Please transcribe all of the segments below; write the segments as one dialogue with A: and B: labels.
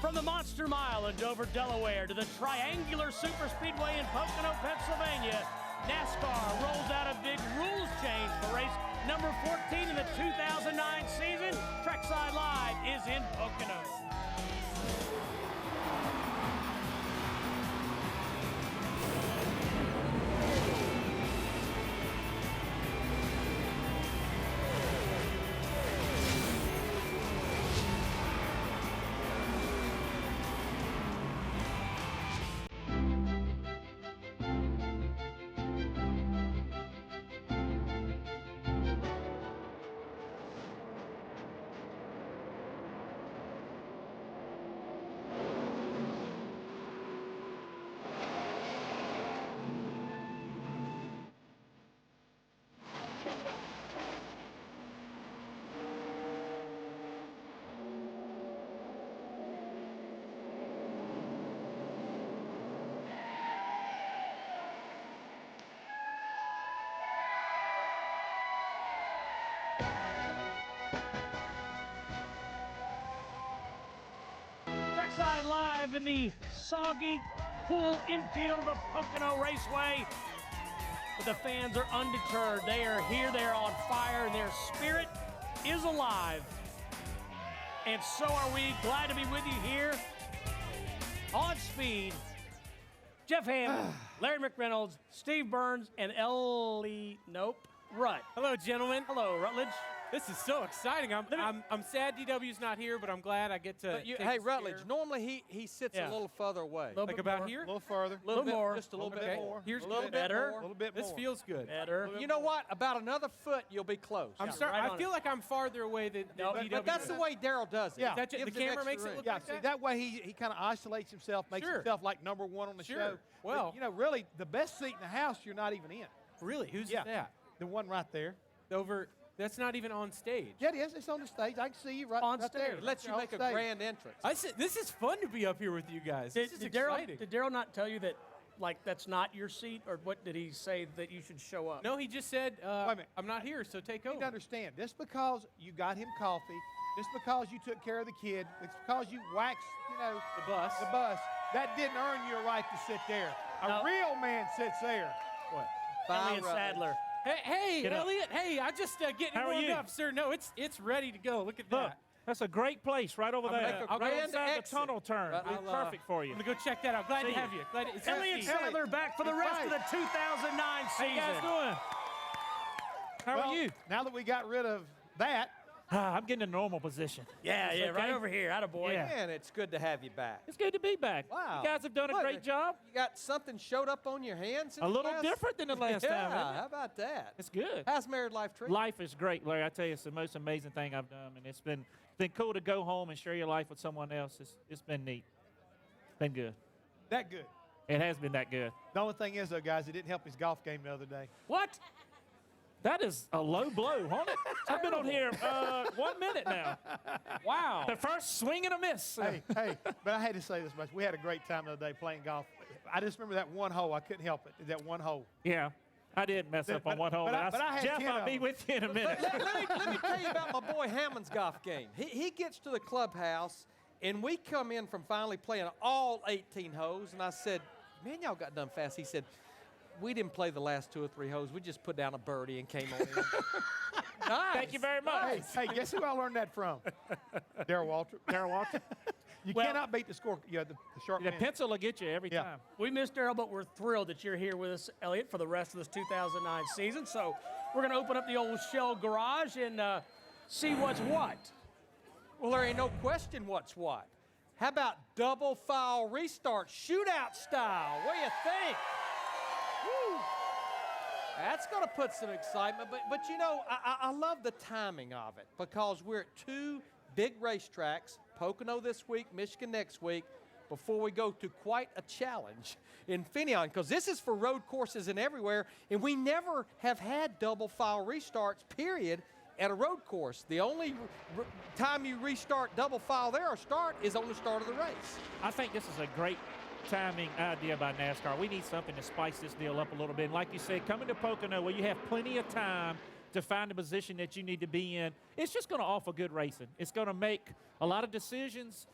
A: From the Monster Mile in Dover, Delaware to the Triangular Superspeedway in Pocono, Pennsylvania, NASCAR rolls out a big rules change for race number 14 in the 2009 season. Trackside Live is in Pocono. Trackside Live in the soggy, cool infield of the Pocono Raceway. But the fans are undeterred. They are here, they are on fire, and their spirit is alive. And so are we. Glad to be with you here on Speed. Jeff Hammond, Larry McReynolds, Steve Burns, and Ellie, Rutt.
B: Hello, gentlemen.
A: Hello, Rutledge.
B: This is so exciting. I'm sad DW's not here, but I'm glad I get to.
C: Hey, Rutledge. Normally he sits a little further away.
B: Like about here?
D: A little further.
A: Little more.
C: Just a little bit more.
B: Here's
C: a little
B: good.
C: bit
A: Better.
C: more.
D: A little bit more.
B: This feels good.
A: Better.
C: You know what? About another foot, you'll be close.
B: I'm sorry.
A: right
B: I
A: on
B: feel
A: it.
B: like I'm farther away than DW.
C: But that's the way Daryl does it.
D: Yeah.
B: That the
C: Gives him
B: camera
C: extra
B: makes it
C: room.
B: look
D: Yeah,
B: like
D: see,
B: that?
D: that way he kind of isolates himself, makes
B: Sure.
D: himself like number one on the
B: Sure.
D: show.
B: Well.
D: But, really, the best seat in the house you're not even in.
B: Really? Who's
D: Yeah.
B: that?
D: The one right there.
B: Over. That's not even on stage.
D: Yeah, it is. It's on the stage. I can see you right,
A: On
D: right
A: stage.
D: there.
C: It lets you
D: You're on
C: make a
D: stage.
C: grand entrance.
B: I said this is fun to be up here with you guys. This is exciting.
A: Did Daryl not tell you that, like, that's not your seat, or what did he say that you should show up?
B: No, he just said,
D: Wait a minute.
B: I'm not here, so take
D: You need
B: over.
D: to understand, just because you got him coffee, just because you took care of the kid, just because you waxed,
B: The bus.
D: that didn't earn you a right to sit there. A
A: No.
D: real man sits there.
B: What?
A: Elliot
C: Rutledge.
A: Sadler.
B: Hey,
E: Get up.
B: Elliot. Hey, I just getting
E: How are
B: warmed
E: you?
B: up, sir. No, it's ready to go. Look at
E: Look,
B: that.
E: that's a great place right over
B: I'm gonna
E: there.
B: make a
E: Right
C: grand
E: inside
C: exit.
E: the tunnel turn.
C: But
E: It'll be
C: I'll,
E: perfect for you.
B: I'm gonna go check that out. Glad to
E: See
B: have
E: you.
B: you. Glad it's
A: Elliot
B: Steve.
A: Sadler back for the rest of the 2009
E: How
A: season.
E: you guys doing? How
D: Well,
E: are you?
D: Now that we got rid of that,
E: I'm getting a normal position.
A: Yeah,
E: It's
A: right
E: okay.
A: over here. Attaboy.
E: Yeah.
C: Man, it's good to have you back.
E: It's good to be back.
C: Wow.
E: You guys have done a
C: Look,
E: great job.
C: You got something showed up on your hands?
E: A little different than the last
C: yeah,
E: time, isn't it?
C: how about that?
E: It's good.
C: How's married life treating?
E: Life is great, Larry. I tell you, it's the most amazing thing I've done, and it's been cool to go home and share your life with someone else. It's been neat. Been good.
D: that good.
E: It has been that good.
D: The only thing is, though, guys, it didn't help his golf game the other day.
A: What?
E: That is a low blow, wasn't it? I've been on here 1 minute now.
B: Wow.
E: The first swing and a miss.
D: Hey, but I had to say this much. We had a great time the other day playing golf. I just remember that one hole. I couldn't help it. That one hole.
E: Yeah, I did mess up on one hole.
D: but I had
E: Jeff,
D: 10
E: I'll
D: of
E: be
D: them.
E: with you in a minute.
C: let me tell you about my boy Hammond's golf game. He gets to the clubhouse, and we come in from finally playing all 18 holes, and I said, man, y'all got done fast. He said, we didn't play the last 2 or 3 holes. We just put down a birdie and came on in.
D: Nice.
E: Thank you very much.
D: Hey, guess who I learned that from? Darryl Waltrip.
E: Darryl Walker.
D: You
A: Well-
D: cannot beat the score. The short
E: The
D: man.
E: pencil will get you every
D: Yeah.
E: time.
A: We missed Daryl, but we're thrilled that you're here with us, Elliot, for the rest of this 2009 season. So we're going to open up the old shell garage and see what's what.
C: Well, there ain't no question what's what. How about double foul restart, shootout style? What do you think? Woo. That's going to put some excitement. But you know, I love the timing of it because we're at 2 big racetracks, Pocono this week, Michigan next week, before we go to quite a challenge in Finion, because this is for road courses and everywhere, and we never have had double file restarts, period, at a road course. The only time you restart double file there or start is on the start of the race.
E: I think this is a great timing idea by NASCAR. We need something to spice this deal up a little bit. And like you said, coming to Pocono where you have plenty of time to find the position that you need to be in, it's just going to offer good racing. It's going to make a lot of decisions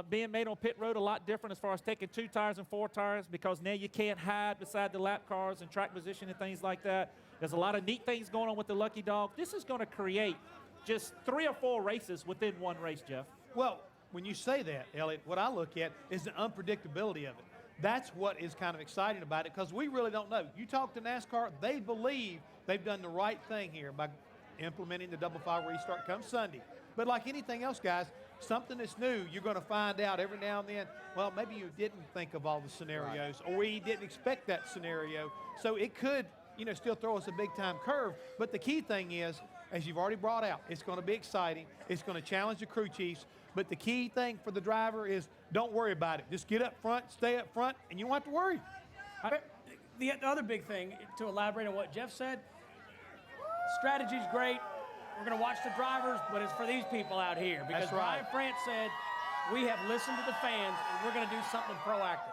E: being made on pit road a lot different as far as taking 2 tires and 4 tires, because now you can't hide beside the lap cars and track position and things like that. There's a lot of neat things going on with the Lucky Dog. This is going to create just 3 or 4 races within one race, Jeff.
D: Well, when you say that, Elliot, what I look at is the unpredictability of it. That's what is kind of exciting about it, because we really don't know. You talk to NASCAR, they believe they've done the right thing here by implementing the double file restart come Sunday. But like anything else, guys, something that's new, you're going to find out every now and then, well, maybe you didn't think of all the scenarios, or we didn't expect that scenario. So it could, still throw us a big-time curve. But the key thing is, as you've already brought out, it's going to be exciting. It's going to challenge the crew chiefs. But the key thing for the driver is don't worry about it. Just get up front, stay up front, and you don't have to worry.
A: The other big thing, to elaborate on what Jeff said, strategy's great. We're going to watch the drivers, but it's for these people out here. Because
D: That's right.
A: Brian France said, we have listened to the fans, and we're going to do something proactive.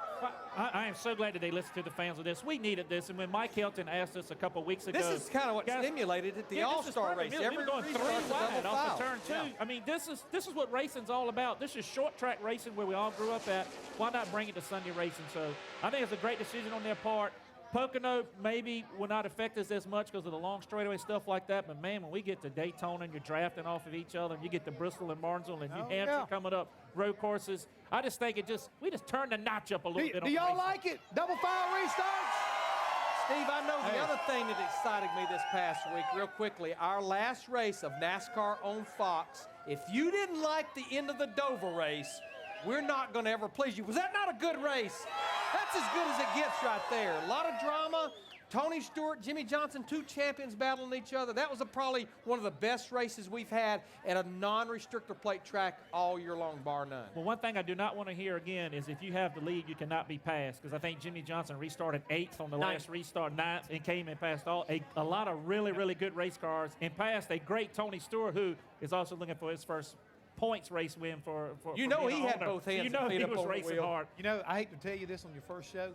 E: I am so glad that they listened to the fans of this. We needed this, and when Mike Hilton asked us a couple weeks ago,
C: This is kind of what
E: guys,
C: stimulated at the
E: yeah,
C: All-Star race.
E: We were going 3
C: restart's a
E: wide
C: double
E: off the
C: foul.
E: turn 2.
C: Yeah.
E: I mean, this is what racing's all about. This is short track racing where we all grew up at. Why not bring it to Sunday racing? So I think it's a great decision on their part. Pocono maybe will not affect us as much because of the long straightaway stuff like that. But, man, when we get to Daytona and you're drafting off of each other, and you get to Bristol and Martinsville and New Hampshire coming up, road courses, I just think we just turned the notch up a little bit.
D: Do y'all like it? Double file restarts?
C: Steve, I know the other thing that excited me this past week, real quickly, our last race of NASCAR on Fox, if you didn't like the end of the Dover race, we're not going to ever please you. Was that not a good race? That's as good as it gets right there. A lot of drama. Tony Stewart, Jimmy Johnson, 2 champions battling each other. That was probably one of the best races we've had at a non-restrictor plate track all year long, bar none.
E: Well, one thing I do not want to hear again is if you have the lead, you cannot be passed, because I think Jimmy Johnson restarted 8th on the last restart, 9th, and came and passed a lot of really, really good race cars, and passed a great Tony Stewart, who is also looking for his first points race win for
C: he
E: being
C: had
E: owner.
C: both hands
E: You know
C: and feet
E: he
C: up
E: was
C: on the
E: racing
C: wheel.
E: hard.
D: I hate to tell you this on your first show,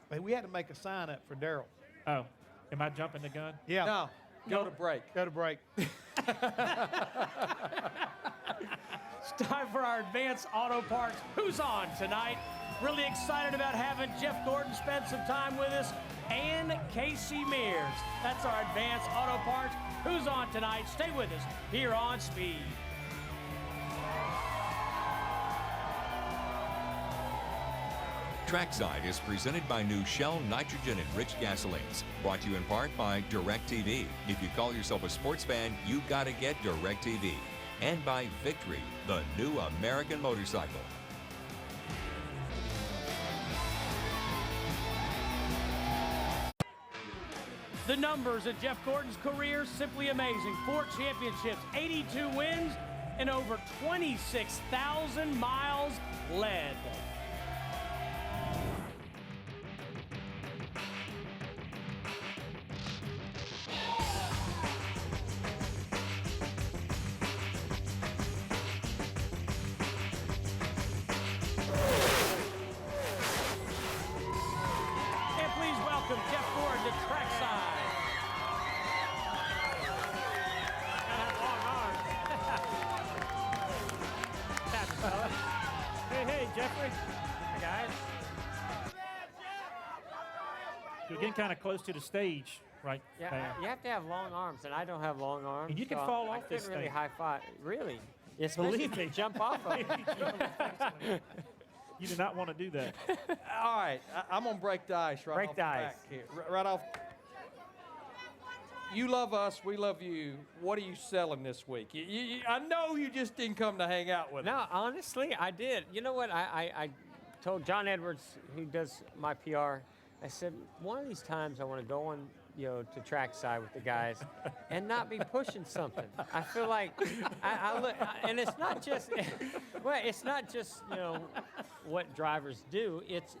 D: but we had to make a sign up for Daryl.
E: Oh, am I jumping the gun?
D: Yeah.
C: No, go to break.
D: Go to break.
A: It's time for our Advanced Auto Parts Who's On tonight. Really excited about having Jeff Gordon spend some time with us, and Casey Mears. That's our Advanced Auto Parts Who's On tonight. Stay with us here on Speed.
F: Trackside is presented by new Shell nitrogen-enriched gasolines. Brought to you in part by DirecTV. If you call yourself a sports fan, you gotta get DirecTV. And by Victory, the new American motorcycle.
A: The numbers in Jeff Gordon's career, simply amazing. 4 championships, 82 wins, and over 26,000 miles led. And please welcome Jeff Gordon to Trackside.
E: Hey, Jeffrey.
G: Hi, guys.
E: You're getting kind of close to the stage, right?
G: Yeah,
E: there.
G: you have to have long arms, and I don't have long arms.
E: And you can
G: so
E: fall
G: I
E: off this
G: couldn't really
E: thing.
G: high five. Really? Especially
E: Believe
G: if you
E: me.
G: jump off of it.
E: You do not want to do that.
C: All right, I'm going to break the ice right
G: Break
C: off
G: the ice.
C: back here. Right off. You love us. We love you. What are you selling this week? I know you just didn't come to hang out with us.
G: No, honestly, I did. You know what? I told John Edwards, who does my PR, I said, one of these times I want to go on, to Trackside with the guys and not be pushing something. I feel like I look, and it's not just, well, it's not just, what drivers do. It's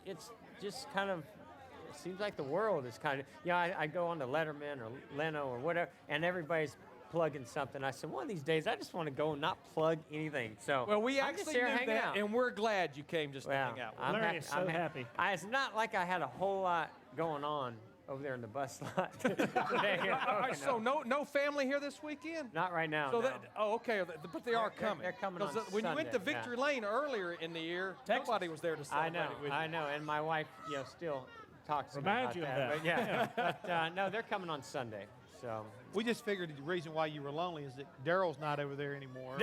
G: just kind of, it seems like the world is kind of, I go on to Letterman or Leno or whatever, and everybody's plugging something. I said, one of these days, I just want to go and not plug anything. So
C: Well, we
G: I'm just
C: actually
G: here
C: knew
G: hanging
C: that,
G: out.
C: and we're glad you came just to
G: Well,
C: hang out with us.
G: I'm
E: Larry
G: happy.
E: is so happy.
G: It's not like I had a whole lot going on over there in the bus lot today.
C: All right, so no family here this weekend?
G: Not right now.
C: So
G: no.
C: okay, but they are coming.
G: They're coming
C: 'Cause
G: on
C: when you went to
G: Sunday, yeah.
C: Victory Lane earlier in the year, nobody was there to
G: I
C: celebrate
G: know,
C: it with you.
G: I know, and my wife, still talks
E: Remind
G: about
E: you of
G: that.
E: that.
G: But yeah, but no, they're coming on Sunday. So
D: We just figured the reason why you were lonely is that Daryl's not over there anymore.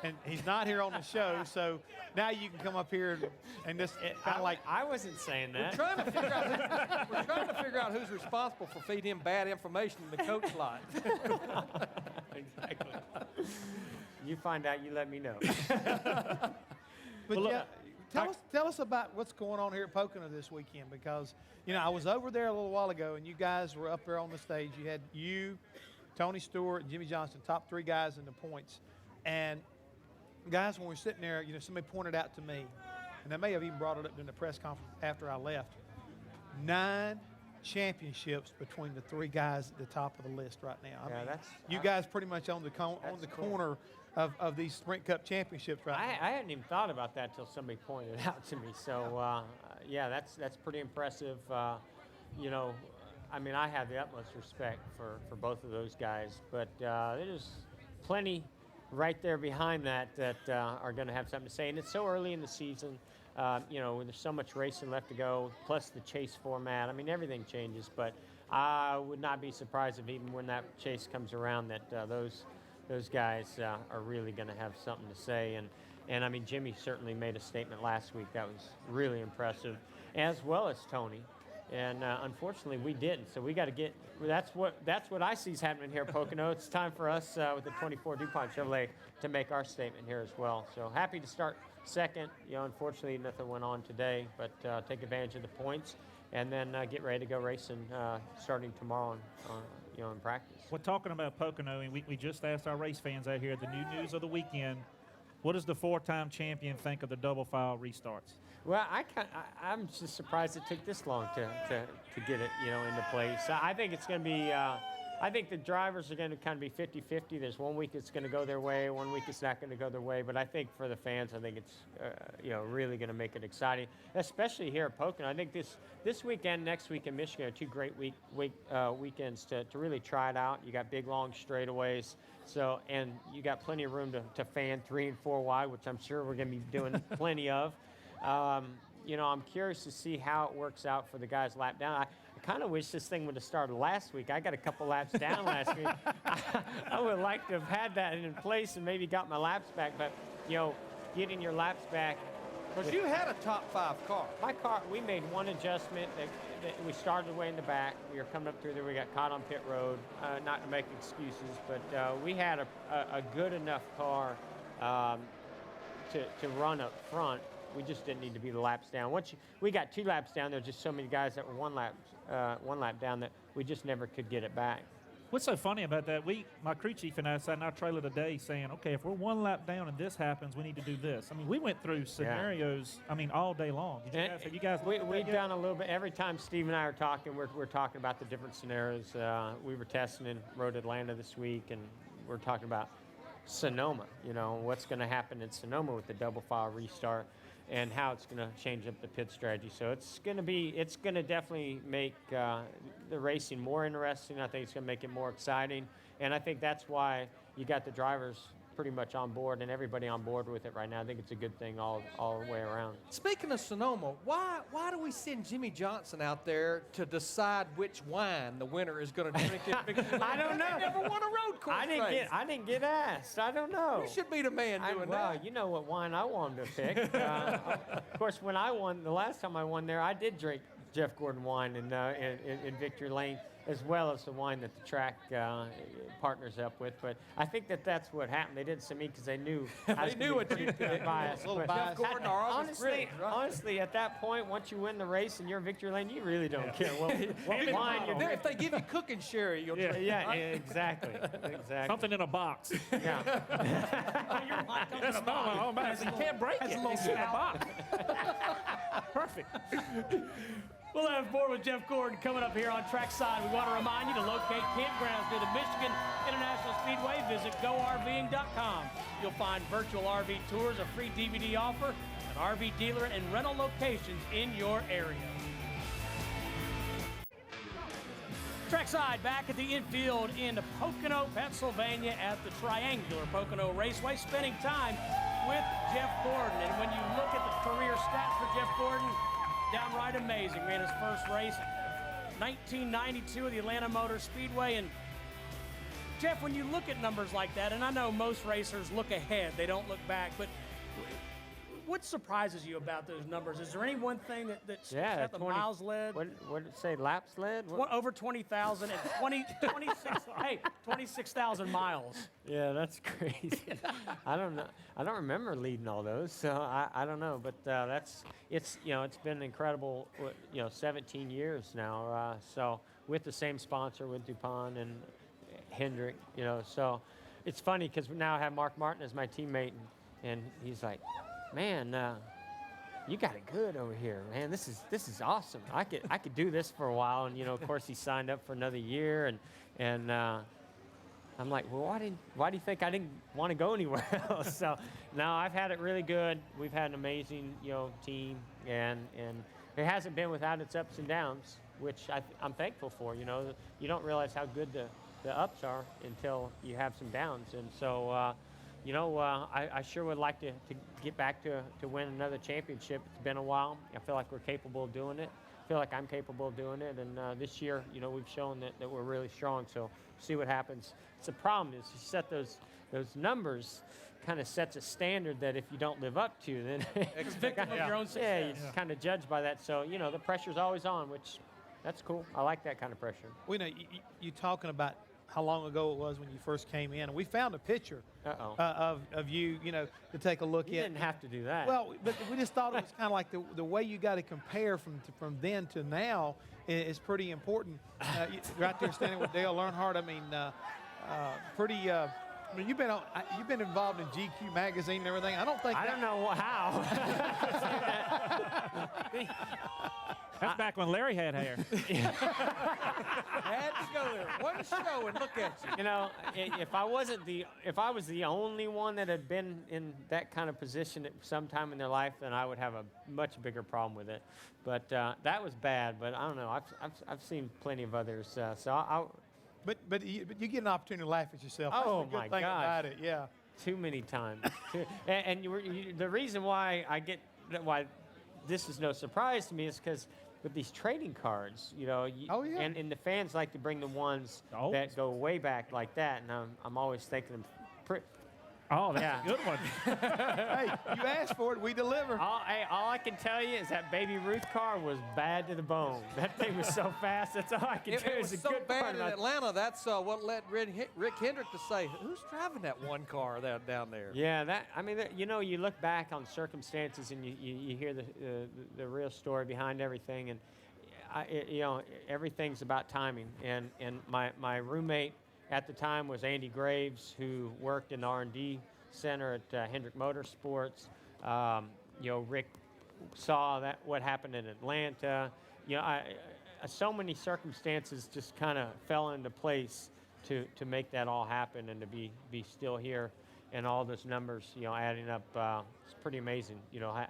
D: And he's not here on the show, so now you can come up here and just kind of like.
G: I wasn't saying
C: We're
G: that.
C: trying to figure out who's responsible for feeding him bad information in the coach lot.
G: Exactly. You find out, you let me know.
D: But yeah, tell us about what's going on here at Pocono this weekend, because I was over there a little while ago and you guys were up there on the stage. You had Tony Stewart, and Jimmy Johnson, top 3 guys in the points, and guys, when we were sitting there, somebody pointed out to me, and they may have even brought it up during the press conference after I left, 9 championships between the 3 guys at the top of the list right now. I mean, you guys pretty much on the corner of these Sprint Cup championships right now.
G: I hadn't even thought about that till somebody pointed it out to me. So yeah, that's pretty impressive. I have the utmost respect for both of those guys, but there's plenty right there behind that are going to have something to say. And it's so early in the season. There's so much racing left to go, plus the chase format. I mean, everything changes, but I would not be surprised if even when that chase comes around that those guys are really going to have something to say. And I mean, Jimmy certainly made a statement last week that was really impressive, as well as Tony. And unfortunately, we didn't. So we got to get. That's what I see is happening here at Pocono. It's time for us with the 24 DuPont Chevrolet to make our statement here as well. So happy to start second. Unfortunately, nothing went on today, but take advantage of the points and then get ready to go racing starting tomorrow in practice.
E: We're talking about Pocono, and we just asked our race fans out here the new news of the weekend. What does the 4-time champion think of the double file restarts?
G: Well, I'm just surprised it took this long to get it, into place. I think it's going to be. I think the drivers are going to kind of be 50-50. There's one week it's going to go their way, one week it's not going to go their way. But I think for the fans, I think it's really going to make it exciting, especially here at Pocono. I think this weekend, next week in Michigan are 2 great weekends to really try it out. You got big long straightaways. So, and you got plenty of room to fan 3 and 4 wide, which I'm sure we're going to be doing plenty of. I'm curious to see how it works out for the guys lap down. I kind of wish this thing would have started last week. I got a couple laps down last week. I would like to have had that in place and maybe got my laps back. But, getting your laps back.
C: Because you had a top 5 car.
G: My car, we made one adjustment. That we started way in the back. We were coming up through there. We got caught on pit road. Not to make excuses, but we had a good enough car to run up front. We just didn't need to be the laps down. We got 2 laps down, there were just so many guys that were one lap down that we just never could get it back.
E: What's so funny about that? My crew chief and I sat in our trailer today saying, okay, if we're 1 lap down and this happens, we need to do this. I mean, we went through scenarios, all day long. Have you guys
G: we've done a little bit. Every time Steve and I are talking, we're talking about the different scenarios. We were testing in Road Atlanta this week, and we're talking about Sonoma, what's going to happen in Sonoma with the double file restart and how it's going to change up the pit strategy. So it's going to definitely make the racing more interesting. I think it's going to make it more exciting. And I think that's why you got the drivers pretty much on board and everybody on board with it right now. I think it's a good thing all the way around.
C: Speaking of Sonoma, why do we send Jimmy Johnson out there to decide which wine the winner is going to drink it?
G: I don't know.
C: He never won a road course race.
G: I didn't get asked. I don't know.
C: You should be the man doing that.
G: You know what wine I wanted to pick. Of course, when I won, the last time I won there, I did drink Jeff Gordon wine in Victory Lane, as well as the wine that the track partners up with. But I think that's what happened. They didn't send me because they knew I was pretty biased.
C: Jeff Gordon or
G: honestly, at that point, once you win the race and you're in Victory Lane, you really don't care what wine you're drinking.
C: If they give you cooking sherry, you'll drink it.
G: Yeah, exactly.
E: Something in a box.
G: Yeah.
E: That's not man. You can't break it. It's in a box. Perfect.
A: We'll have more with Jeff Gordon coming up here on Trackside. We want to remind you to locate campgrounds near the Michigan International Speedway. Visit GoRVing.com. You'll find virtual RV tours, a free DVD offer, an RV dealer, and rental locations in your area. Trackside back at the infield in Pocono, Pennsylvania at the triangular Pocono Raceway, spending time with Jeff Gordon. And when you look at the career stats for Jeff Gordon, downright amazing. Ran his first race 1992 at the Atlanta Motor Speedway. And Jeff, when you look at numbers like that, and I know most racers look ahead, they don't look back, but what surprises you about those numbers? Is there any one thing that sticks out? The
G: 20
A: miles led?
G: What did it say? Laps led?
A: Over 20,000 and 26,000 miles.
G: Yeah, that's crazy. I don't know. I don't remember leading all those, so I don't know. But it's been incredible. 17 years now. So with the same sponsor, with DuPont and Hendrick, so it's funny because now I have Mark Martin as my teammate, and he's like, man, you got it good over here, man. This is awesome. I could do this for a while, and of course he signed up for another year, and I'm like, well, why do you think I didn't want to go anywhere else? So now I've had it really good. We've had an amazing team, and it hasn't been without its ups and downs, which I'm thankful for. You don't realize how good the ups are until you have some downs, and so. I sure would like to get back to win another championship. It's been a while. I feel like we're capable of doing it. I feel like I'm capable of doing it. And this year, we've shown that we're really strong. So see what happens. It's the problem is you set those numbers, kind of sets a standard that if you don't live up to, then
A: Victim of your own success.
G: yeah, you're kind of judged by that. So the pressure's always on, which that's cool. I like that kind of pressure.
D: We know you talking about how long ago it was when you first came in, and we found a picture of you, to take a look
G: You
D: at.
G: didn't have to do that.
D: Well, but we just thought it was kind of like the way you got to compare from then to now is pretty important. Right there standing with Dale Earnhardt. I mean, pretty. I mean, you've been involved in GQ magazine and everything. I don't know
G: how.
E: That's back when Larry had hair.
C: Had to go there. What a show, and look at you.
G: If I was the only one that had been in that kind of position at some time in their life, then I would have a much bigger problem with it. But that was bad. But I don't know. I've seen plenty of others.
D: But you get an opportunity to laugh at yourself.
G: Oh,
D: That's the good
G: my
D: thing
G: gosh.
D: about it, yeah.
G: Too many times. And the reason why why this is no surprise to me is because with these trading cards, and the fans like to bring the ones that go way back like that, and I'm always thinking them.
E: Oh, that's a good one.
D: Hey, you asked for it, we deliver.
G: All I can tell you is that Baby Ruth car was bad to the bone. That thing was so fast. That's all I can tell you.
C: It was so bad in Atlanta. That's what led Rick Hendrick to say, "Who's driving that one car down there?"
G: Yeah, you look back on circumstances and you hear the real story behind everything, and everything's about timing. And my roommate at the time was Andy Graves, who worked in the R&D center at Hendrick Motorsports. Rick saw what happened in Atlanta. So many circumstances just kind of fell into place to make that all happen and to be still here, and all those numbers, adding up. It's pretty amazing,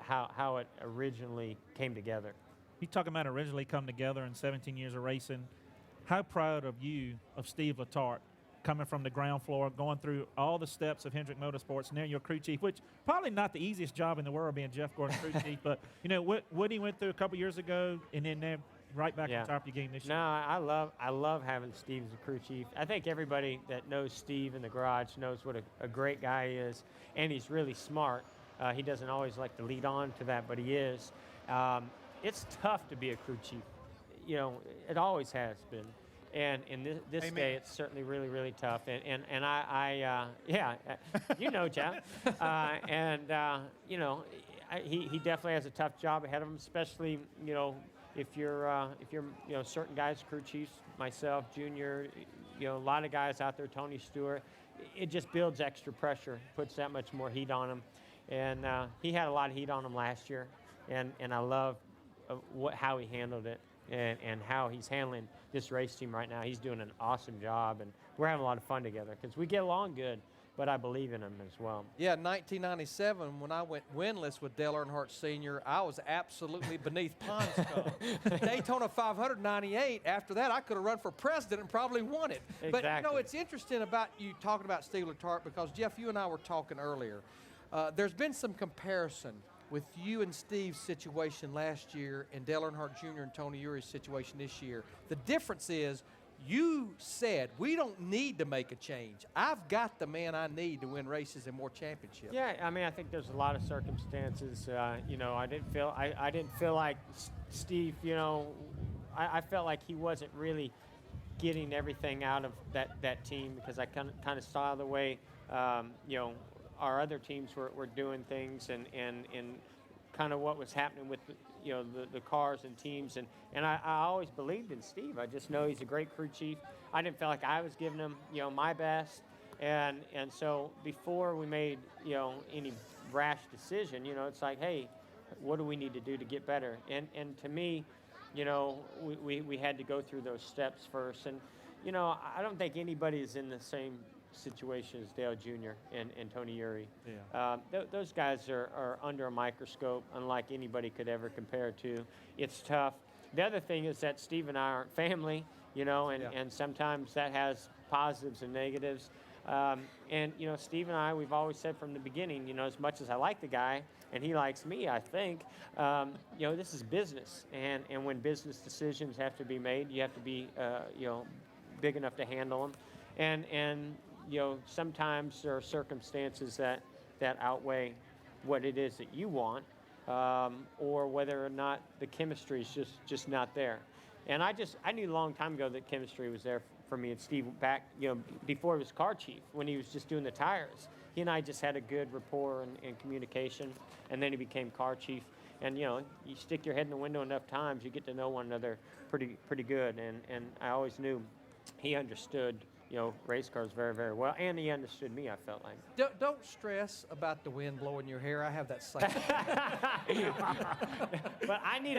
G: how it originally came together.
E: You talking about originally come together in 17 years of racing. How proud of you of Steve Letarte, coming from the ground floor, going through all the steps of Hendrick Motorsports, now you're crew chief, which probably not the easiest job in the world being Jeff Gordon crew chief, but what he went through a couple years ago, and then now right back on top of your game this year.
G: No, I love having Steve as a crew chief. I think everybody that knows Steve in the garage knows what a great guy he is, and he's really smart. He doesn't always like to lead on to that, but he is. It's tough to be a crew chief. It always has been. And in this day, it's certainly really, really tough. And Jeff. He definitely has a tough job ahead of him, especially, if you're certain guys, crew chiefs, myself, Junior, a lot of guys out there, Tony Stewart. It just builds extra pressure, puts that much more heat on him. And he had a lot of heat on him last year. And I love how he handled it. And how he's handling this race team right now. He's doing an awesome job, and we're having a lot of fun together because we get along good. but I believe in him as well.
C: Yeah, 1997, when I went winless with Dale Earnhardt Sr., I was absolutely beneath pond scum. Daytona 500, 98, after that, I could have run for president and probably won it. But, you know, it's interesting about you talking about Steve Letarte because, Jeff, you and I were talking earlier. There's been some comparison with you and Steve's situation last year and Dale Earnhardt Jr. and Tony Urie's situation this year. The difference is you said, we don't need to make a change. I've got the man I need to win races and more championships.
G: Yeah, I mean, I think there's a lot of circumstances. You know, I didn't feel like Steve, you know, I felt like he wasn't really getting everything out of that team because I kind of saw the way, you know, our other teams were doing things and kind of what was happening with you know the cars and teams and I always believed in Steve. I just know he's a great crew chief. I didn't feel like I was giving him my best, and so before we made any rash decision, it's like, hey, what do we need to do to get better? And to me, we had to go through those steps first. And I don't think anybody is in the same situation as Dale Jr. and Tony Urie.
E: Yeah.
G: Those guys are under a microscope, unlike anybody could ever compare to. It's tough. The other thing is that Steve and I aren't family, and sometimes that has positives and negatives. And Steve and I, we've always said from the beginning, as much as I like the guy and he likes me, I think, this is business. And when business decisions have to be made, you have to be, big enough to handle them. And sometimes there are circumstances that outweigh what it is that you want, or whether or not the chemistry is just not there. And I knew a long time ago that chemistry was there for me and Steve back, before he was car chief, when he was just doing the tires. He and I just had a good rapport and communication, and then he became car chief. And you stick your head in the window enough times, you get to know one another pretty good. And I always knew he understood race cars very, very well, and he understood me, I felt like.
C: Don't stress about the wind blowing your hair. I have that same.
G: But I need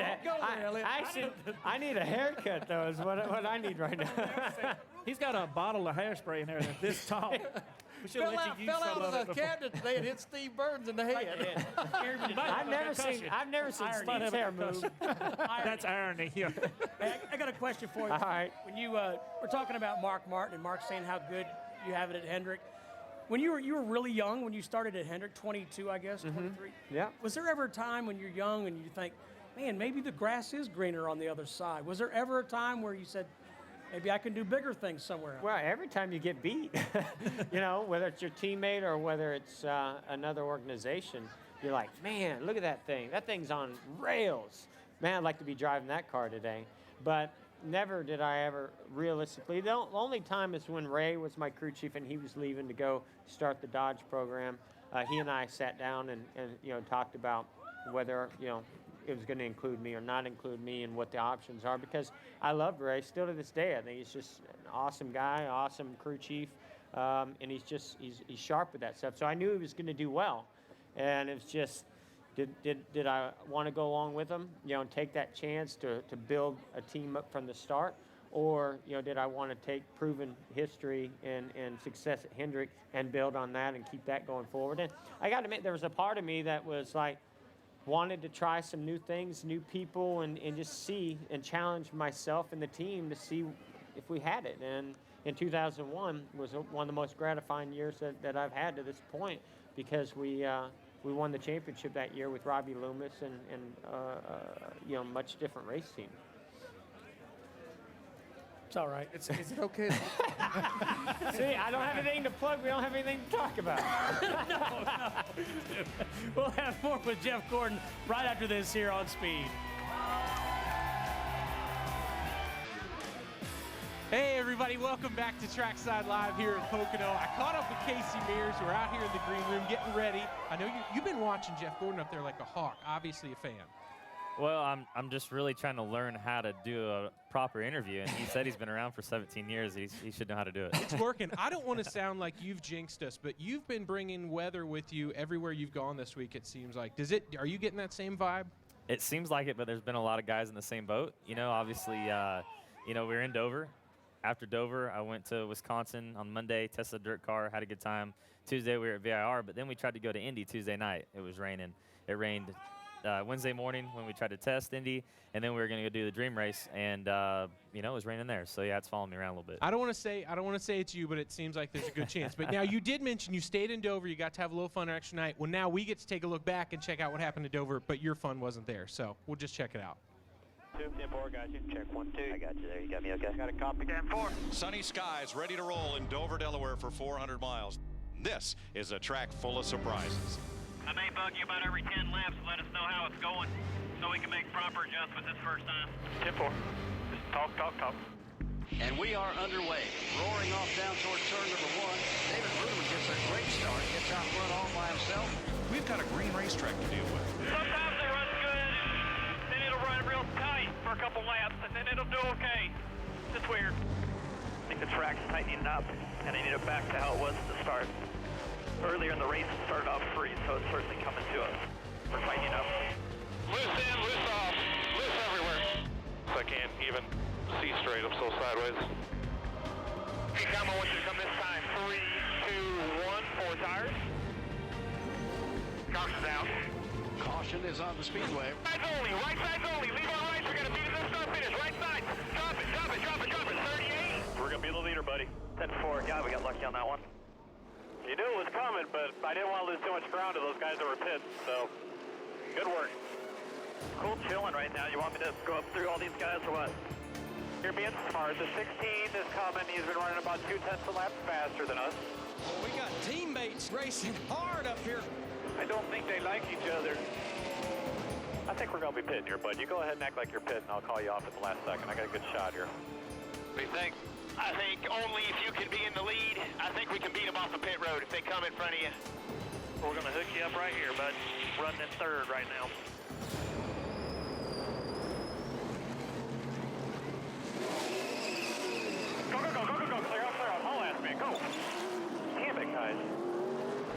G: I need a haircut, though, is what I need right now.
E: He's got a bottle of hairspray in there that's this tall. We should let you use
C: fell
E: some
C: out of the
E: it
C: cabinet today and hit Steve Burns in the head.
G: I've never seen Steve's hair move.
E: That's irony.
A: Hey, I got a question for you.
G: All right.
A: When you were talking about Mark Martin and Mark saying how good you have it at Hendrick, when you were really young when you started at Hendrick, 22, I guess, 23.
G: Yeah.
A: Was there ever a time when you're young and you think, man, maybe the grass is greener on the other side? Was there ever a time where you said, maybe I can do bigger things somewhere else?
G: Well, every time you get beat, whether it's your teammate or whether it's another organization, you're like, man, look at that thing. That thing's on rails. Man, I'd like to be driving that car today. But never did I ever realistically. The only time is when Ray was my crew chief and he was leaving to go start the Dodge program. He and I sat down and talked about whether, it was going to include me or not include me and what the options are, because I loved Ray still to this day. I think he's just an awesome guy, awesome crew chief, and he's sharp with that stuff. So I knew he was going to do well, and it was just, did I want to go along with him, and take that chance to build a team up from the start, or did I want to take proven history and success at Hendrick and build on that and keep that going forward? And I got to admit, there was a part of me that was like, wanted to try some new things, new people, and just see and challenge myself and the team to see if we had it. And in 2001 was one of the most gratifying years that I've had to this point, because we won the championship that year with Robbie Loomis and much different race team.
A: It's all right.
C: Is it okay?
G: See, I don't have anything to plug. We don't have anything to talk about.
A: No. We'll have more with Jeff Gordon right after this here on Speed.
B: Hey everybody, welcome back to Trackside Live here at Pocono. I caught up with Casey Mears. We're out here in the green room getting ready. I know you've been watching Jeff Gordon up there like a hawk, obviously a fan.
H: Well, I'm just really trying to learn how to do a proper interview, and he said he's been around for 17 years. He should know how to do it.
B: It's working. I don't want to sound like you've jinxed us, but you've been bringing weather with you everywhere you've gone this week, it seems like. Are you getting that same vibe?
H: It seems like it, but there's been a lot of guys in the same boat. Obviously, we were in Dover. after Dover, I went to Wisconsin on Monday, tested a dirt car, had a good time. Tuesday, we were at VIR, but then we tried to go to Indy Tuesday night. It was raining. It rained Wednesday morning when we tried to test Indy, and then we were going to go do the dream race, and you know, it was raining there. So yeah, it's following me around a little bit.
B: I don't want to say it's you, but it seems like there's a good chance. But now you did mention you stayed in Dover, you got to have a little fun an extra night. Well, now we get to take a look back and check out what happened to Dover, but your fun wasn't there. So we'll just check it out.
I: 2-4, got you. Check 1-2. I got you there. You got me okay? Got a copy. 10-4.
J: Sunny skies ready to roll in Dover, Delaware for 400 miles. This is a track full of surprises.
K: I may bug you about every 10 laps to let us know how it's going so we can make proper adjustments this first time.
I: 10-4. Just talk.
L: And we are underway. Roaring off down towards turn number 1. David Ruderman gets a great start. Gets out front all by himself.
J: We've got a green racetrack to deal with.
K: Sometimes it runs good, then it'll run real tight for a couple laps, and then it'll do okay. It's just weird.
I: I think the track's tightening up, and I need it back to how it was at the start. Earlier in the race, it started off free, so it's certainly coming to us. We're tightening up.
K: Loose in, loose off, loose everywhere.
I: So I can't even see straight. I'm so sideways.
K: Hey, Tom, I want you to come this time. 3, 2, 1, 4 tires. Caution's out.
L: Caution is on the speedway.
K: Right sides only. Leave on right. We're going to beat it to the start finish. Right side. Drop it. 38.
I: We're going to be the leader, buddy. 10-4. Yeah, we got lucky on that one.
K: You knew it was coming, but I didn't want to lose too much ground to those guys that were pits, so good work.
I: Cool chilling right now. You want me to go up through all these guys or what?
K: You're being smart. The 16 is coming. He's been running about 0.2 laps faster than us.
C: Well, we got teammates racing hard up here.
K: I don't think they like each other.
I: I think we're going to be pitting here, bud. You go ahead and act like you're pitting. I'll call you off at the last second. I got a good shot here.
K: What do you think? I think only if you can be in the lead. I think we can beat them off the pit road if they come in front of you.
I: We're going to hook you up right here, bud. Running in third right now.
K: Go. Clear out. Haul ass, man. Go.
I: Damn it, guys.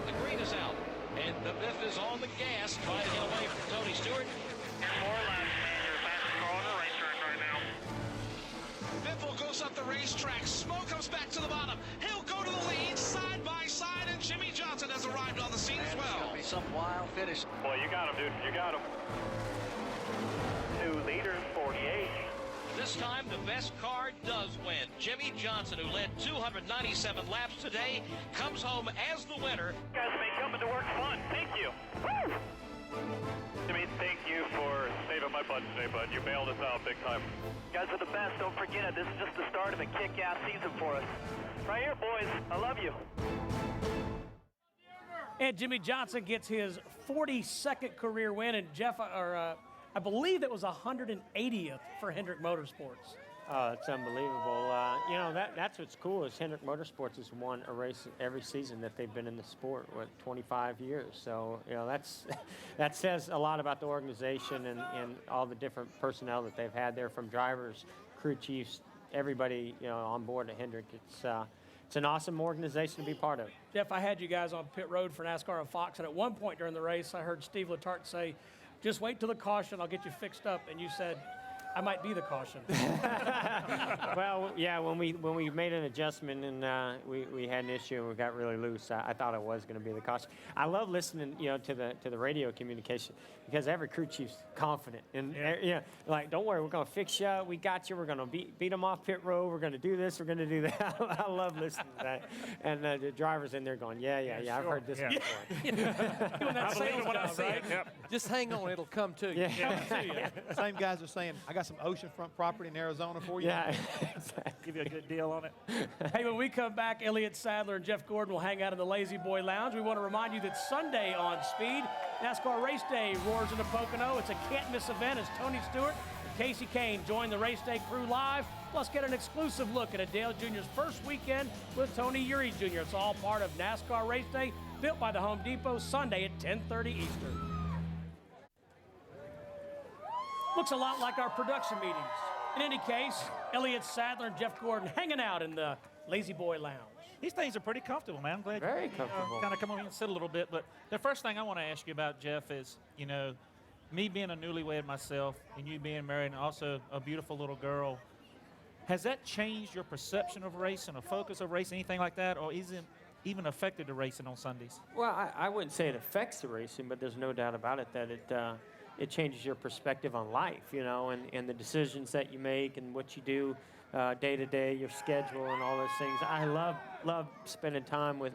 L: The green is out. And the Biff is on the gas, trying to get away from Tony Stewart.
K: And more laps, man. You're the fastest car on the racetrack right now.
M: Biffle goes up the racetrack. Smoke comes back to the bottom. He'll go to the lead side by side, and Jimmy Johnson has arrived on the scene as well.
L: It's going to be some wild finish.
I: Boy, you got him, dude. You got him. 2 leaders, 48.
M: This time, the best car does win. Jimmy Johnson, who led 297 laps today, comes home as the winner.
I: You guys made coming to work fun. Thank you. Woo! Jimmy, thank you for saving my butt today, bud. You bailed us out big time. You guys are the best. Don't forget it. This is just the start of a kick-ass season for us. Right here, boys. I love you.
A: And Jimmy Johnson gets his 42nd career win, and Jeff, I believe it was 180th for Hendrick Motorsports.
G: Oh, it's unbelievable. You know, that's what's cool is Hendrick Motorsports has won a race every season that they've been in the sport, 25 years. So, you know, that says a lot about the organization and all the different personnel that they've had there, from drivers, crew chiefs, everybody, you know, on board at Hendrick. It's an awesome organization to be part of.
A: Jeff, I had you guys on pit road for NASCAR and Fox, and at one point during the race, I heard Steve Letarte say, "Just wait till the caution, I'll get you fixed up." And you said, "I might be the caution."
G: Well, yeah, when we made an adjustment and we had an issue and we got really loose, I thought it was going to be the caution. I love listening, you know, to the radio communication, because every crew chief's confident and you know, like, don't worry, we're going to fix you. We got you. We're going to beat them off pit road. We're going to do this. We're going to do that. I love listening to that. And the drivers in there going, yeah, I've heard this before.
C: I believe it when I see it. Yep. Just hang on, it'll come to you.
G: Yeah.
D: Same guys are saying, I got some oceanfront property in Arizona for you.
G: Yeah, exactly.
E: Give you a good deal on it.
A: Hey, when we come back, Elliott Sadler and Jeff Gordon will hang out in the Lazy Boy Lounge. We want to remind you that Sunday on Speed, NASCAR Race Day roars into Pocono. It's a can't-miss event as Tony Stewart and Casey Kane join the Race Day crew live. Plus, get an exclusive look at Dale Jr.'s first weekend with Tony Uri Jr. It's all part of NASCAR Race Day, built by the Home Depot, Sunday at 10:30 Eastern. Looks a lot like our production meetings. In any case, Elliott Sadler and Jeff Gordon hanging out in the Lazy Boy Lounge.
E: These things are pretty comfortable, man. I'm glad
G: Very
E: you
G: comfortable.
E: kind of come over here and sit a little bit. But the first thing I want to ask you about, Jeff, is, you know, me being a newlywed myself and you being married and also a beautiful little girl, Has that changed your perception of racing or focus of racing, anything like that, or is it even affected the racing on Sundays?
G: Well, I wouldn't say it affects the racing, but there's no doubt about it that it changes your perspective on life, you know, and the decisions that you make and what you do day to day, your schedule and all those things. I love spending time with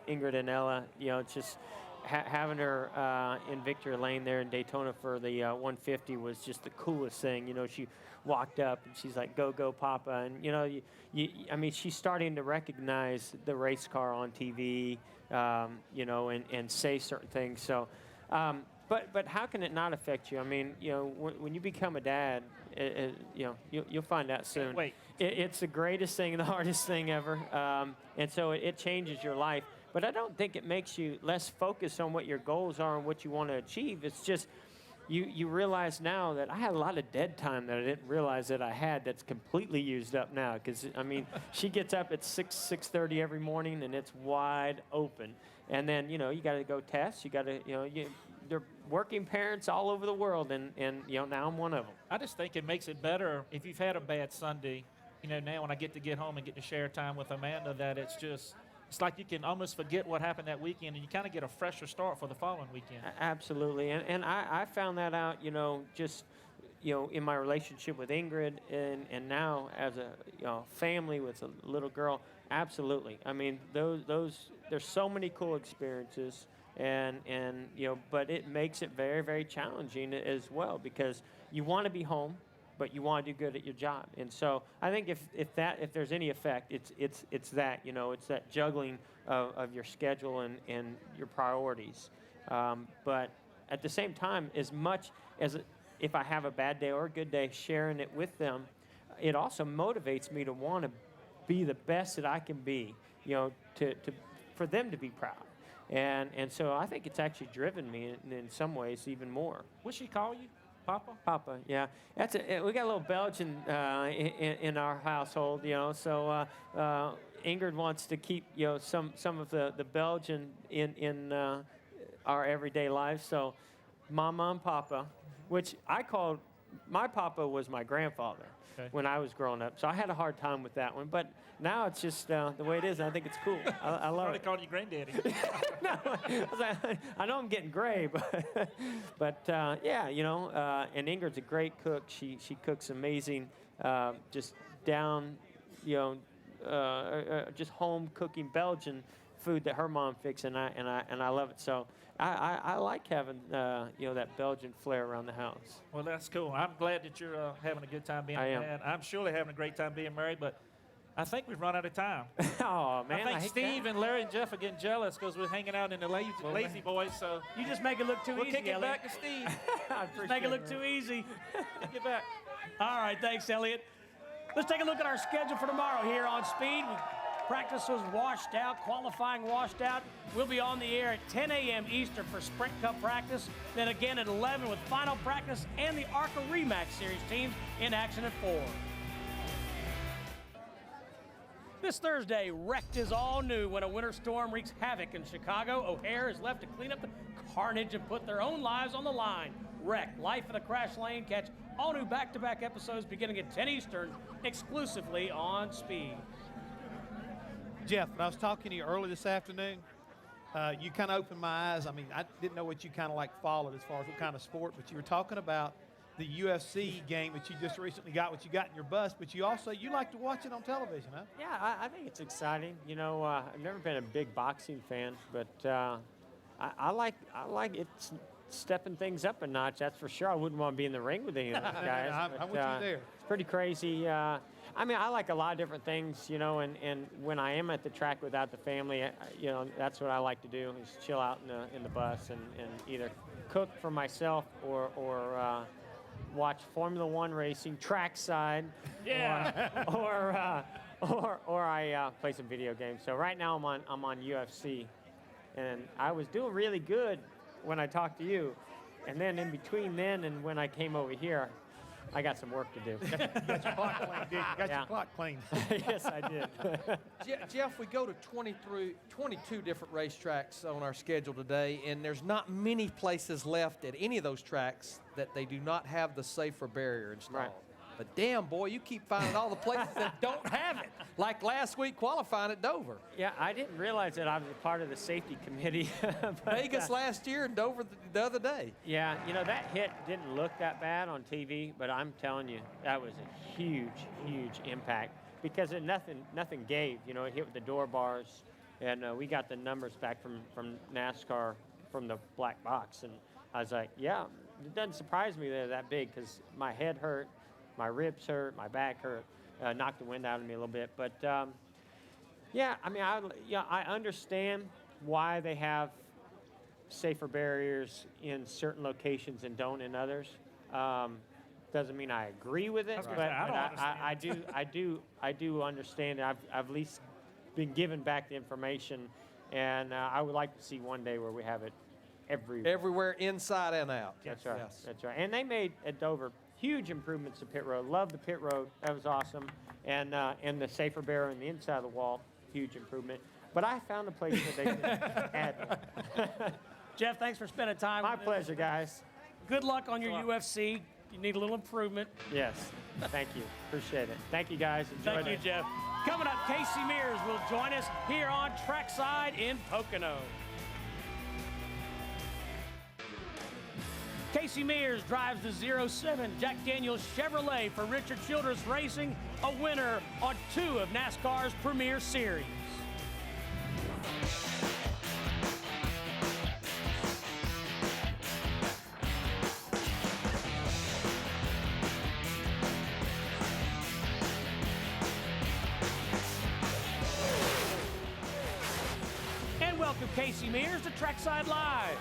G: Ingrid and Ella. You know, it's just having her in Victory Lane there in Daytona for the 150 was just the coolest thing. You know, she walked up and she's like, "Go, go, Papa!" And you know, I mean, she's starting to recognize the race car on TV, you know, and say certain things. So, but how can it not affect you? I mean, you know, when you become a dad, you know, you'll find out soon.
E: Wait.
G: It's the greatest thing, the hardest thing ever, and so it changes your life. But I don't think it makes you less focused on what your goals are and what you want to achieve. It's just you realize now that I had a lot of dead time that I didn't realize that I had that's completely used up now. Because, I mean, she gets up at 6:30 every morning, and it's wide open. And then, you know, you got to go test. You got to, you know, they're working parents all over the world, and, you know, now I'm one of them.
E: I just think it makes it better if you've had a bad Sunday. You know, now when I get home and get to share time with Amanda, that it's like you can almost forget what happened that weekend, and you kind of get a fresher start for the following weekend.
G: Absolutely, and I found that out, you know, just, you know, in my relationship with Ingrid, and now as a, you know, family with a little girl. Absolutely, I mean, those there's so many cool experiences, and you know, but it makes it very, very challenging as well, because you want to be home, but you want to do good at your job. And so I think if there's any effect, it's that, you know, it's that juggling of your schedule and your priorities. But at the same time, as much as if I have a bad day or a good day, sharing it with them, it also motivates me to want to be the best that I can be, you know, for them to be proud. And so I think it's actually driven me in some ways even more.
E: What's she call you? Papa?
G: Papa, yeah. We got a little Belgian in our household, you know. So Ingrid wants to keep, you know, some of the Belgian in our everyday life. So Mama and Papa, which I called, my Papa was my grandfather when I was growing up. So I had a hard time with that one. But now it's just the way it is. And I think it's cool. I love it.
E: Probably called you granddaddy.
G: No, I know I'm getting gray, but yeah, you know, and Ingrid's a great cook. She cooks amazing, just down, you know, just home cooking Belgian food that her mom fixed, and I love it. So I like having you know, that Belgian flair around the house.
E: Well, that's cool. I'm glad that you're having a good time being a dad. I'm surely having a great time being married, but I think we've run out of time.
G: Oh, man.
E: I think Steve and Larry and Jeff are getting jealous because we're hanging out in the lazy boys. So
A: You just make it look too
E: we'll
A: easy,
E: kick it
A: Elliot.
E: back to Steve.
A: Just make it look too easy.
E: Kick it back.
A: All right, thanks, Elliot. Let's take a look at our schedule for tomorrow here on Speed. Practice was washed out, qualifying washed out. We'll be on the air at 10 a.m. Eastern for Sprint Cup practice, then again at 11 with final practice and the ARCA Remax Series teams in action at 4. This Thursday, Wrecked is all new when a winter storm wreaks havoc in Chicago. O'Hare is left to clean up the carnage and put their own lives on the line. Wrecked, Life in the Crash Lane. Catch all new back-to-back episodes beginning at 10 Eastern, exclusively on Speed.
D: Jeff, when I was talking to you early this afternoon, you kind of opened my eyes. I mean, I didn't know what you kind of like followed as far as what kind of sport, but you were talking about the UFC game that you just recently got, what you got in your bus, but you like to watch it on television, huh?
G: Yeah, I think it's exciting. You know, I've never been a big boxing fan, but I like it stepping things up a notch. That's for sure. I wouldn't want to be in the ring with any of those guys.
D: I'm with you there.
G: It's pretty crazy. I mean, I like a lot of different things, you know, and when I am at the track without the family, you know, that's what I like to do, is chill out in the bus and either cook for myself or watch Formula One racing, Trackside, or I play some video games. So right now I'm on UFC, and I was doing really good when I talked to you, and then in between then and when I came over here, I got some work to do.
D: You got your clock clean, did you? Got your clock clean.
G: Yes, I did.
C: Jeff, we go to 22 different racetracks on our schedule today, and there's not many places left at any of those tracks that they do not have the safer barrier installed.
G: Right.
C: But damn, boy, you keep finding all the places that don't have it. Like last week qualifying at Dover.
G: Yeah, I didn't realize that I was a part of the safety committee. But,
C: Vegas last year and Dover the other day.
G: Yeah, you know, that hit didn't look that bad on TV, but I'm telling you, that was a huge, huge impact because nothing gave. You know, it hit with the door bars, and we got the numbers back from NASCAR from the black box, and I was like, yeah, it doesn't surprise me they're that big because my head hurt, my ribs hurt, my back hurt, knocked the wind out of me a little bit. But yeah, I mean, I understand why they have safer barriers in certain locations and don't in others. Doesn't mean I agree with it, but I do understand. I've at least been given back the information, and I would like to see one day where we have it
C: everywhere inside and out.
G: That's right.
C: Yes.
G: That's right. And they made at Dover huge improvements to pit road. Love the pit road. That was awesome. And the safer barrier on the inside of the wall, huge improvement. But I found a place that they could add.
A: Jeff, thanks for spending time
G: My
A: with us.
G: pleasure, guys.
A: Good luck on your UFC. You need a little improvement.
G: Yes. Thank you. Appreciate it. Thank you, guys. Enjoy
A: Thank you,
G: it.
A: Jeff. Coming up, Casey Mears will join us here on Trackside in Pocono. Casey Mears drives the 07 Jack Daniels Chevrolet for Richard Childress Racing, a winner on 2 of NASCAR's Premier Series. And welcome Casey Mears to Trackside Live.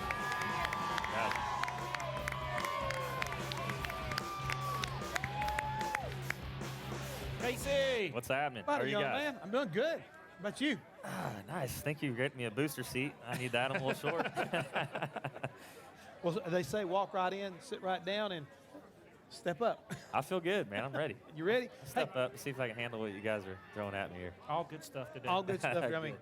E: Casey!
H: What's happening?
D: How
H: How are you
D: young
H: guys?
D: man? I'm doing good. How about you?
H: Nice. Thank you for getting me a booster seat. I need that. I'm a little short.
D: Well, they say walk right in, sit right down, and step up.
H: I feel good, man. I'm ready.
D: You ready?
H: Step up and see if I can handle what you guys are throwing at me here.
E: All good stuff today.
D: All good stuff. I mean,
H: Good.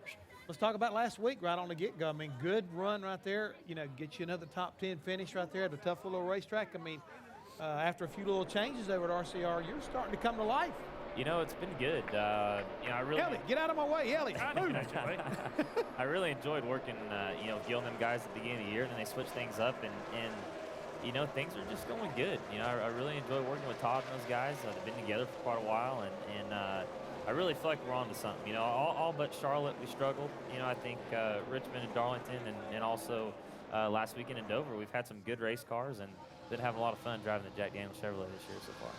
D: let's talk about last week right on the get-go. I mean, good run right there. You know, get you another top 10 finish right there at a tough little racetrack. I mean, after a few little changes over at RCR, you're starting to come to life.
H: You know, it's been good. You know, I really.
D: Elliot, get out of my way, Elliot. Move.
H: I really enjoyed working, you know, Gil and them guys at the beginning of the year, and then they switched things up, and you know, things are just going good. You know, I really enjoy working with Todd and those guys. They've been together for quite a while, and I really feel like we're on to something. You know, all but Charlotte, we struggled. You know, I think Richmond and Darlington, and also last weekend in Dover, we've had some good race cars, and been having a lot of fun driving the Jack Daniels Chevrolet this year so far.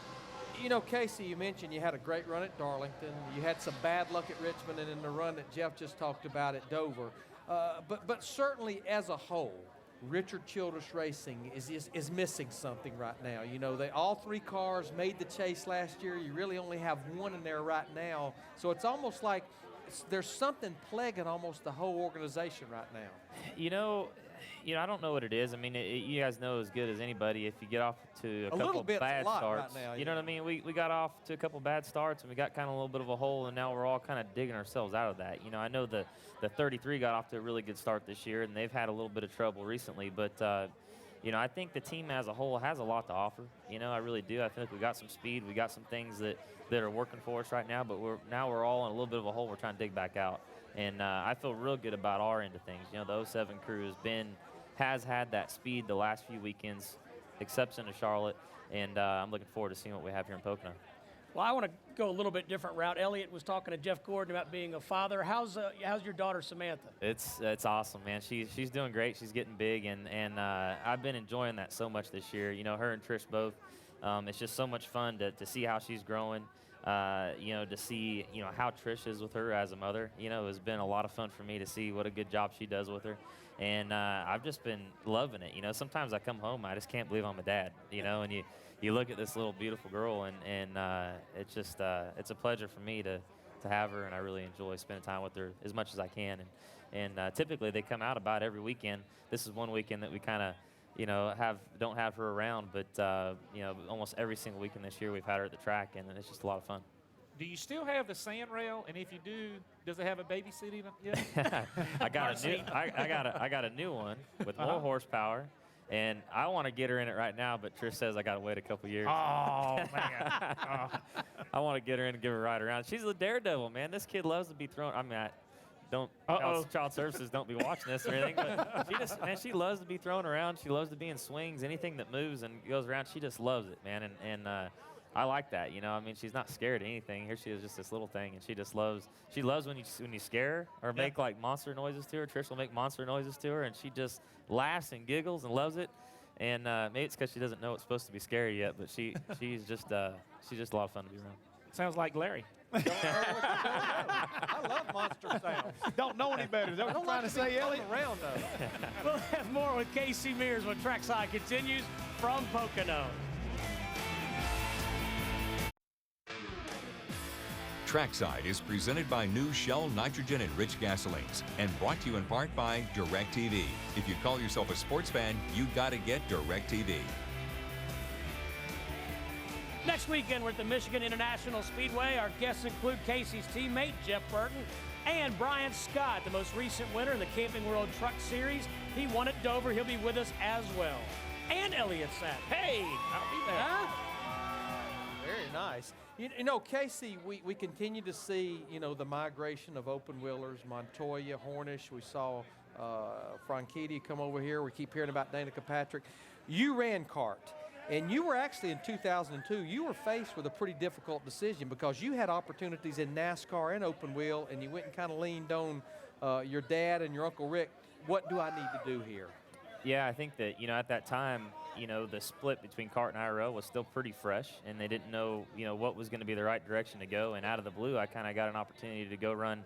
C: You know, Casey, you mentioned you had a great run at Darlington. You had some bad luck at Richmond and in the run that Jeff just talked about at Dover. But certainly as a whole, Richard Childress Racing is missing something right now. You know, all 3 cars made the chase last year. You really only have 1 in there right now. So it's almost like there's something plaguing almost the whole organization right now.
H: You know, I don't know what it is. I mean, you guys know as good as anybody if you get off to a couple bad starts.
C: Right now,
H: you know what I mean? We got off to a couple bad starts, and we got kind of a little bit of a hole, and now we're all kind of digging ourselves out of that. You know, I know the 33 got off to a really good start this year, and they've had a little bit of trouble recently, but you know, I think the team as a whole has a lot to offer. You know, I really do. I feel like we got some speed. We got some things that are working for us right now, but we're all in a little bit of a hole. We're trying to dig back out, and I feel real good about our end of things. You know, the 07 crew has had that speed the last few weekends, exception to Charlotte, and I'm looking forward to seeing what we have here in Pocono.
A: Well, I want to go a little bit different route. Elliot was talking to Jeff Gordon about being a father. How's your daughter Samantha?
H: It's awesome, man. She's doing great. She's getting big, and I've been enjoying that so much this year. You know, her and Trish both. It's just so much fun to see how she's growing. You know, to see how Trish is with her as a mother. You know, it's been a lot of fun for me to see what a good job she does with her. And I've just been loving it. You know, sometimes I come home, I just can't believe I'm a dad. You know, and you look at this little beautiful girl, and it's just it's a pleasure for me to have her, and I really enjoy spending time with her as much as I can. And typically they come out about every weekend. This is one weekend that we kind of don't have her around, but almost every single weekend this year we've had her at the track, and it's just a lot of fun.
E: Do you still have the sand rail? And if you do, does it have a baby seat in it yet?
H: I got a new one with more horsepower, And I want to get her in it right now, but Trish says I got to wait a couple years.
E: Oh, man. Oh.
H: I want to get her in and give her a ride around. She's a daredevil, man. This kid loves to be thrown. I mean, child services don't be watching this or anything, but she loves to be thrown around. She loves to be in swings. Anything that moves and goes around, she just loves it, man. And I like that, you know. I mean, she's not scared of anything. Here she is, just this little thing, and she just loves. She loves when you scare her or make like monster noises to her. Trish will make monster noises to her, and she just laughs and giggles and loves it. And maybe it's because she doesn't know it's supposed to be scary yet, but she's just a lot of fun to be around.
E: Sounds like Larry.
C: I love monster sounds.
D: Don't know any better. Is that what you're trying to say, Elliot?
C: Around though.
A: We'll have more with Casey Mears when Trackside continues from Pocono.
F: Trackside is presented by new Shell nitrogen-enriched gasolines and brought to you in part by DirecTV. If you call yourself a sports fan, you got to get DirecTV.
A: Next weekend, we're at the Michigan International Speedway. Our guests include Casey's teammate, Jeff Burton, and Brian Scott, the most recent winner in the Camping World Truck Series. He won at Dover. He'll be with us as well. And Elliott Sapp. Hey, I'll be there.
C: Huh? Very nice. You know, Casey, we continue to see, you know, the migration of open wheelers, Montoya, Hornish. We saw Franchitti come over here. We keep hearing about Danica Patrick. You ran kart, and you were actually in 2002, you were faced with a pretty difficult decision because you had opportunities in NASCAR and open wheel, and you went and kind of leaned on your dad and your Uncle Rick. What do I need to do here?
H: Yeah, I think that, you know, at that time, you know, the split between kart and IRL was still pretty fresh, and they didn't know, you know, what was going to be the right direction to go. And out of the blue, I kind of got an opportunity to go run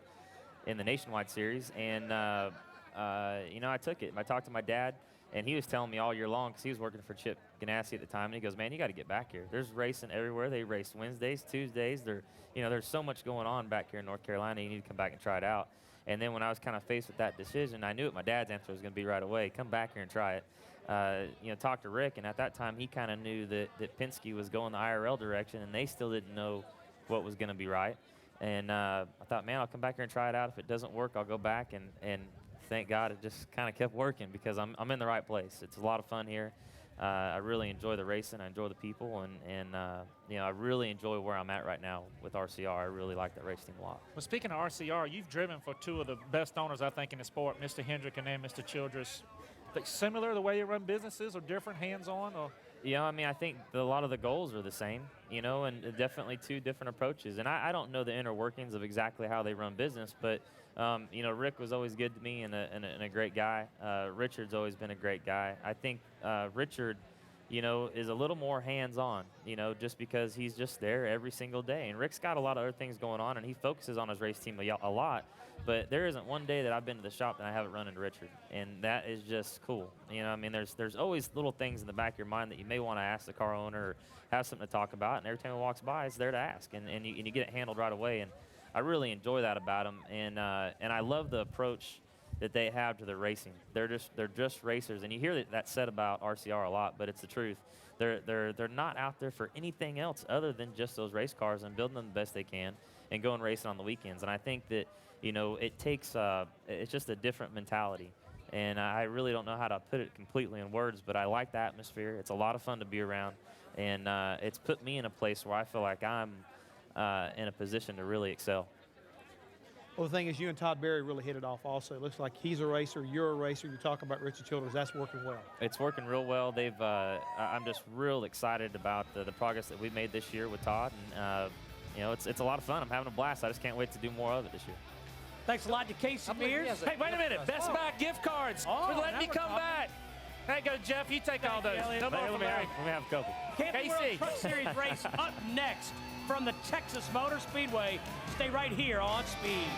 H: in the Nationwide Series, and, you know, I took it. I talked to my dad, and he was telling me all year long, because he was working for Chip Ganassi at the time, and he goes, man, you got to get back here. There's racing everywhere. They race Wednesdays, Tuesdays. You know, there's so much going on back here in North Carolina. You need to come back and try it out. And then when I was kind of faced with that decision, I knew what my dad's answer was going to be right away. Come back here and try it. You know, talk to Rick, and at that time he kind of knew that Penske was going the IRL direction, and they still didn't know what was going to be right. And I thought, man, I'll come back here and try it out. If it doesn't work, I'll go back. And thank God it just kind of kept working because I'm in the right place. It's a lot of fun here. I really enjoy the racing. I enjoy the people, and you know, I really enjoy where I'm at right now with RCR. I really like that race team a lot.
E: Well, speaking of RCR, you've driven for two of the best owners, I think, in the sport, Mr. Hendrick and then Mr. Childress. Like similar the way you run businesses, or different, hands-on, or?
H: Yeah, I mean, I think a lot of the goals are the same, you know, and definitely two different approaches. And I don't know the inner workings of exactly how they run business, but you know, Rick was always good to me and a great guy. Richard's always been a great guy. I think Richard, you know, is a little more hands-on, you know, just because he's just there every single day. And Rick's got a lot of other things going on, and he focuses on his race team a lot. But there isn't one day that I've been to the shop that I haven't run into Richard, and that is just cool. You know, I mean, there's always little things in the back of your mind that you may want to ask the car owner or have something to talk about, and every time he walks by, it's there to ask, and you get it handled right away. And I really enjoy that about him, and I love the approach that they have to the racing. They're just racers, and you hear that said about RCR a lot, but it's the truth. They're not out there for anything else other than just those race cars and building them the best they can and going racing on the weekends. And I think that, you know, it takes it's just a different mentality, and I really don't know how to put it completely in words, but I like the atmosphere. It's a lot of fun to be around, and it's put me in a place where I feel like I'm in a position to really excel.
D: Well, the thing is, you and Todd Berry really hit it off also. It looks like he's a racer, you're a racer. You talk about Richard Childress. That's working well.
H: It's working real well. I'm just real excited about the progress that we've made this year with Todd. And, you know, it's a lot of fun. I'm having a blast. I just can't wait to do more of it this year.
A: Thanks a lot to Casey Mears.
E: Hey, wait a minute. Best Buy gift cards. Let me come back. Hey, go, Jeff. You take all those. No more from Larry.
H: Let me have a couple.
A: Camping World Truck Series race up next from the Texas Motor Speedway. Stay right here on Speed.